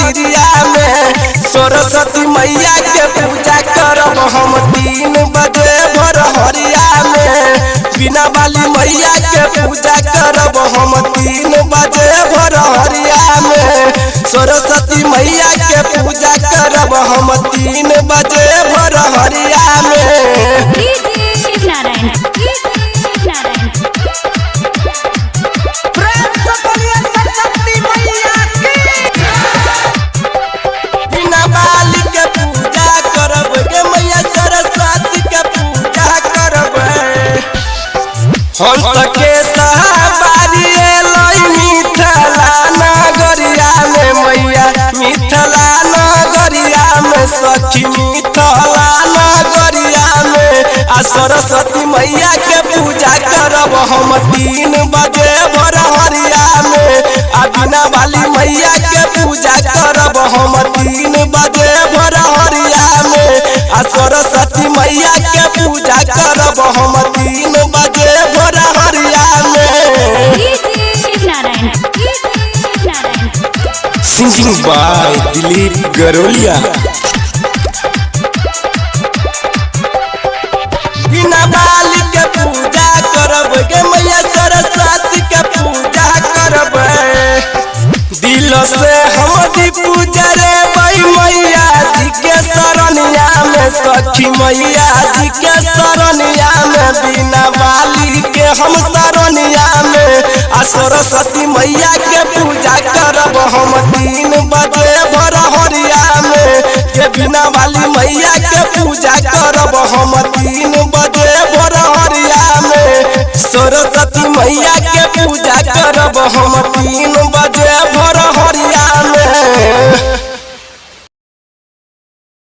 मंदिरिया में सरस्वती मैया के पूजा करब हम 3 बजे भोरहरिया में बिना वाली मैया के पूजा करब हम 3 बजे भोरहरिया में सरस्वती मैया के पूजा करब हम 3 बजे भोरहरिया में। बिना वाली के पूजा करब गे मैया सरस्वती के पूजा करब हम सके सहबारी लई मिथिला नगरिया में मैया मिथिला नगरिया में सखी मिथिला नगरिया में आ सरस्वती मैया के पूजा करब हम 3 बजे भोरहरिया में आ बिना वाली मैया के पूजा करब हम 3 बजे भोरहरिया में आ सरस्वती मैया के पूजा करब हम 3 बजे भोरहरिया में। Singing by Dilip Garoliya. बिना वाली के पूजा करब गे मैया सरस्वती के पूजा करब दिल से हम पूजा रे मैया जी के शरणिया में सखी मैया जी के शरणिया में बिना वाली के हम शरणिया में आ सरस्वती मैया के पूजा करब हम 3 बजे भोरहरिया में के बिना वाली मैया के पूजा करब हम 3